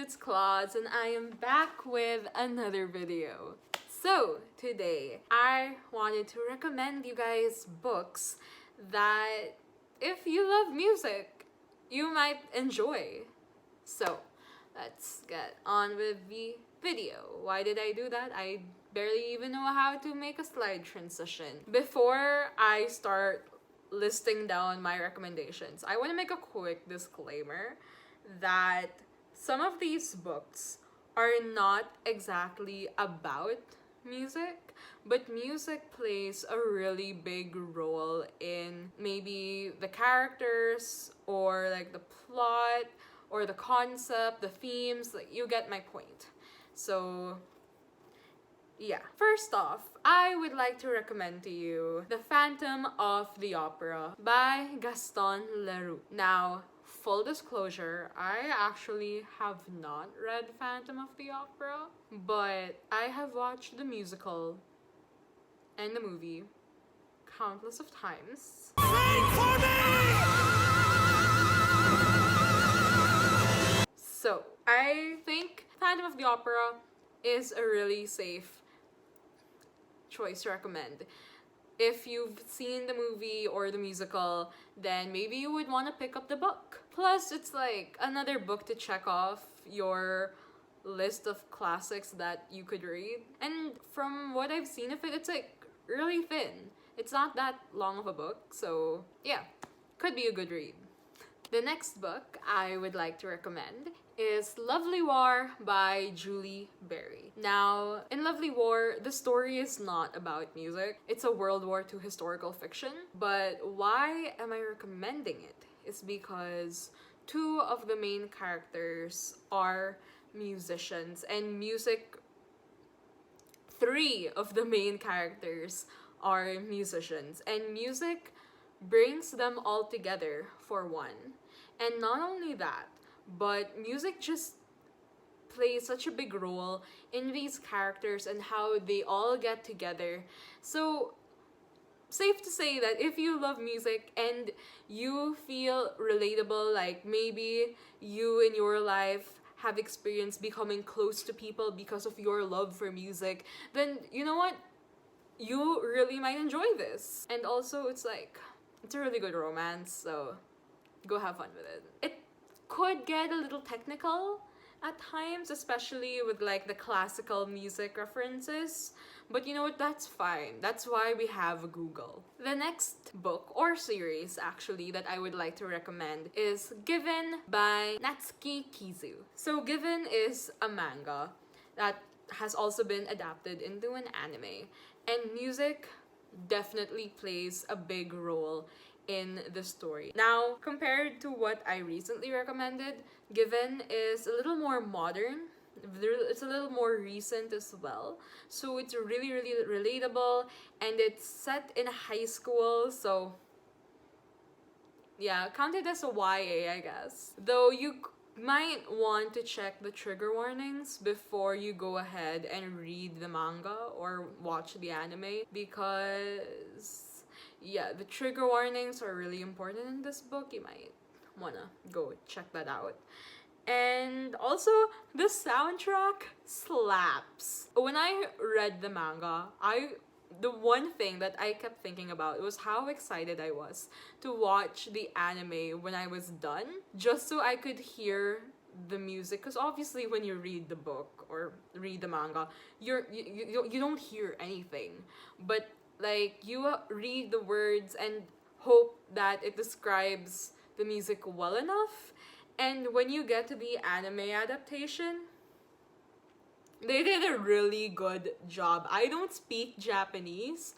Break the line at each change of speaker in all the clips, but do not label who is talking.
it's Clauds and I am back with another video. So today I wanted to recommend you guys books that if you love music, you might enjoy. So let's get on with the video. Why did I do that? I barely even know how to make a slide transition. Before I start listing down my recommendations, I want to make a quick disclaimer that some of these books are not exactly about music, but music plays a really big role in maybe the characters or like the plot or the concept, the themes, like you get my point. So yeah. First off, I would like to recommend to you The Phantom of the Opera by Gaston Leroux. Now, full disclosure, I actually have not read Phantom of the Opera, but I have watched the musical and the movie countless of times. Sing for me! So, I think Phantom of the Opera is a really safe choice to recommend. If you've seen the movie or the musical, then maybe you would want to pick up the book. Plus, it's like another book to check off your list of classics that you could read. And from what I've seen of it, it's like really thin. It's not that long of a book, so yeah, could be a good read. The next book I would like to recommend is Lovely War by Julie Berry. Now, in Lovely War, the story is not about music. It's a World War II historical fiction. But why am I recommending it? Is because two of the main characters are musicians, and three of the main characters are musicians, and music brings them all together for one. And not only that, but music just plays such a big role in these characters and how they all get together. So, safe to say that if you love music and you feel relatable, like maybe you in your life have experienced becoming close to people because of your love for music, then you know what? You really might enjoy this. And also, it's a really good romance, so go have fun with it. It could get a little technical at times, especially with like the classical music references, but you know what, that's fine. That's why we have Google. The next book or series actually that I would like to recommend is Given by Natsuki Kizu. So Given is a manga that has also been adapted into an anime, and music definitely plays a big role in the story. Now, compared to what I recently recommended, Given is a little more modern. It's a little more recent as well. So it's really, really relatable, and it's set in high school, so yeah, counted as a YA, I guess. Though you might want to check the trigger warnings before you go ahead and read the manga or watch the anime, because yeah, the trigger warnings are really important in this book. You might wanna go check that out. And also, the soundtrack slaps. When I read the manga, the one thing that I kept thinking about was how excited I was to watch the anime when I was done, just so I could hear the music. Because obviously when you read the book or read the manga, you don't hear anything. But like, you read the words and hope that it describes the music well enough. And when you get to the anime adaptation, they did a really good job. I don't speak Japanese,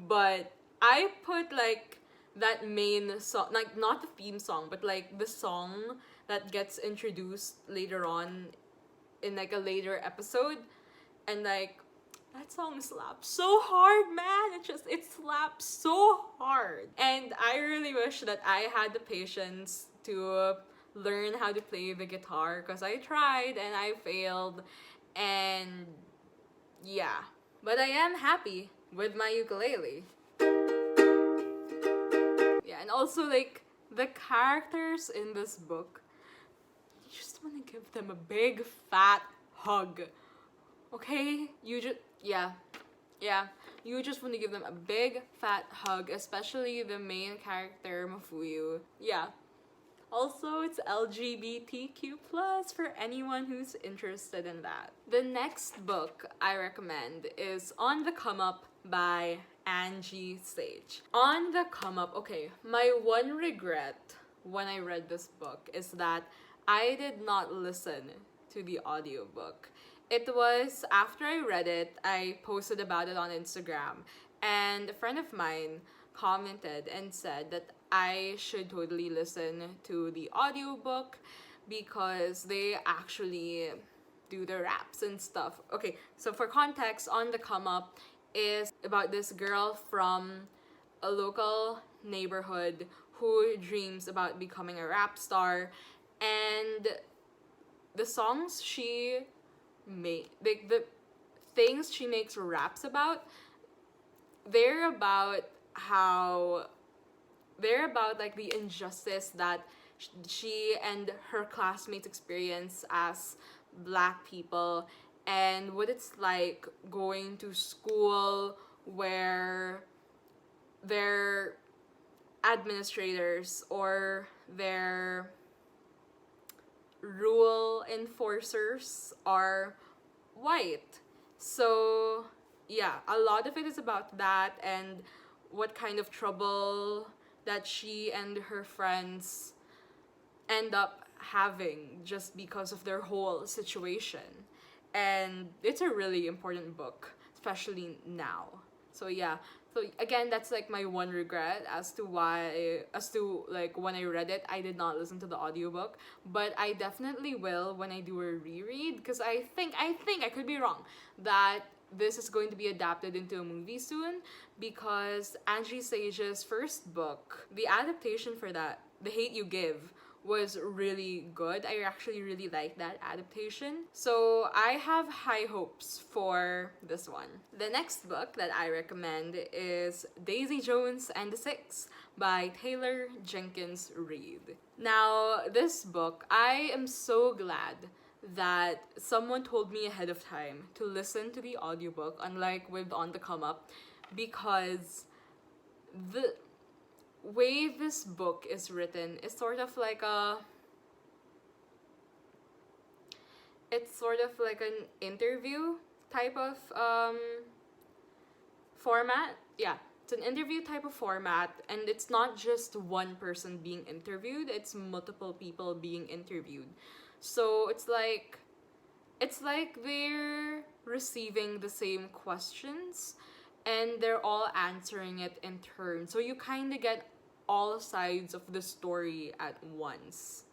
but I put like that main song, like not the theme song, but like the song that gets introduced later on in like a later episode, and like that song slaps so hard, man. It slaps so hard. And I really wish that I had the patience to learn how to play the guitar, because I tried and I failed, and yeah. But I am happy with my ukulele. Yeah, and also like the characters in this book, you just want to give them a big fat hug. Okay? You just, yeah. You just want to give them a big fat hug, especially the main character, Mafuyu. Yeah. Also, it's LGBTQ plus for anyone who's interested in that. The next book I recommend is On the Come Up by Angie Sage. On the Come Up, okay, my one regret when I read this book is that I did not listen to the audiobook. It was after I read it, I posted about it on Instagram, and a friend of mine commented and said that I should totally listen to the audiobook because they actually do the raps and stuff. Okay, so for context, On the Come Up is about this girl from a local neighborhood who dreams about becoming a rap star, and the songs she make, like the things she makes raps about, they're about like the injustice that she and her classmates experience as Black people, and what it's like going to school where their administrators or their rule enforcers are white. So yeah, a lot of it is about that and what kind of trouble that she and her friends end up having just because of their whole situation. And it's a really important book, especially now. So yeah, so again, that's like my one regret as to like when I read it, I did not listen to the audiobook, but I definitely will when I do a reread, because I think I could be wrong that this is going to be adapted into a movie soon, because Angie Sage's first book, the adaptation for that, The Hate You Give, was really good. I actually really like that adaptation. So I have high hopes for this one. The next book that I recommend is Daisy Jones and the Six by Taylor Jenkins Reid. Now, this book, I am so glad that someone told me ahead of time to listen to the audiobook, unlike with On the Come Up, because the way this book is written is sort of like an interview type of format. Yeah, it's an interview type of format, and it's not just one person being interviewed, it's multiple people being interviewed. So it's like they're receiving the same questions and they're all answering it in turn. So you kind of get all sides of the story at once.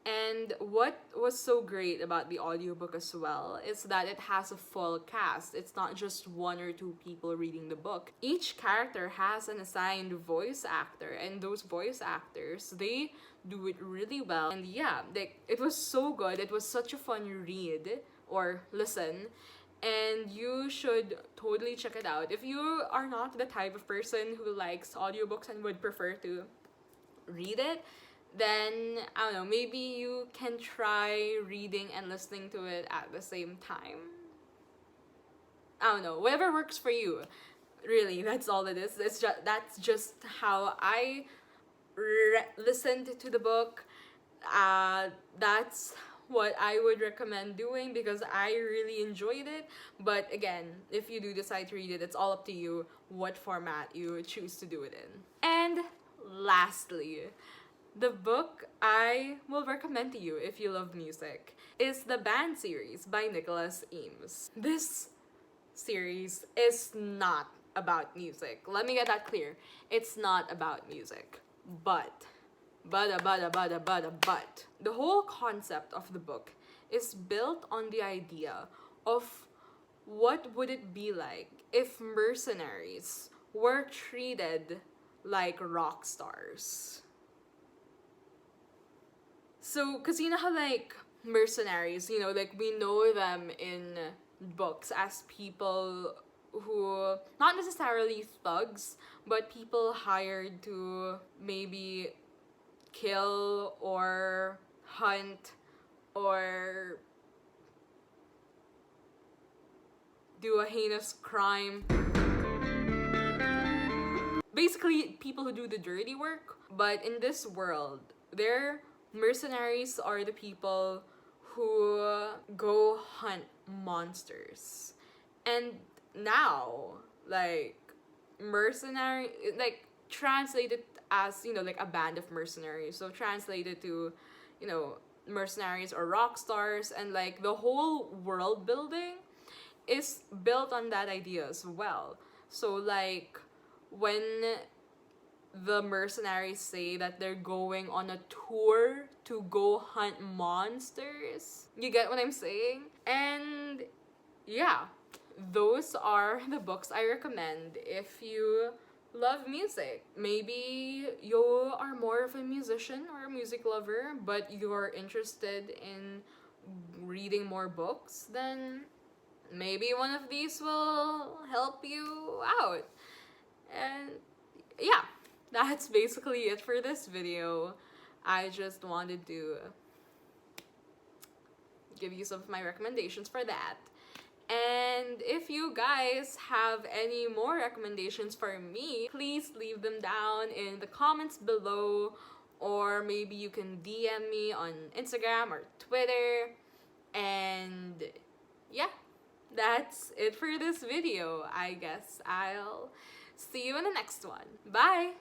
And what was so great about the audiobook as well is that it has a full cast. It's not just one or two people reading the book. Each character has an assigned voice actor, and those voice actors, they do it really well. And yeah, it was so good. It was such a fun read or listen, and you should totally check it out. If you are not the type of person who likes audiobooks and would prefer to read it, then I don't know, maybe you can try reading and listening to it at the same time. I don't know, whatever works for you. Really, that's all it is. That's just how I listened to the book. That's what I would recommend doing because I really enjoyed it. But again, if you do decide to read it, it's all up to you what format you choose to do it in. And lastly, the book I will recommend to you if you love music is the Band series by Nicholas Eames. This series is not about music. Let me get that clear. It's not about music. But the whole concept of the book is built on the idea of what would it be like if mercenaries were treated like rock stars. So, because you know how like mercenaries, you know, like we know them in books as people who, not necessarily thugs, but people hired to maybe kill or hunt or do a heinous crime. Basically, people who do the dirty work. But in this world, their mercenaries are the people who go hunt monsters. And now, like, mercenary, like, translated as, you know, like a band of mercenaries. So translated to, you know, mercenaries or rock stars, and like the whole world building is built on that idea as well. So like when the mercenaries say that they're going on a tour to go hunt monsters, you get what I'm saying? And yeah, those are the books I recommend if you love music. Maybe you are more of a musician or a music lover, but you're interested in reading more books, then maybe one of these will help you out. And yeah, that's basically it for this video. I just wanted to give you some of my recommendations for that. And if you guys have any more recommendations for me, please leave them down in the comments below, or maybe you can DM me on Instagram or Twitter. And yeah, that's it for this video. I guess I'll see you in the next one. Bye!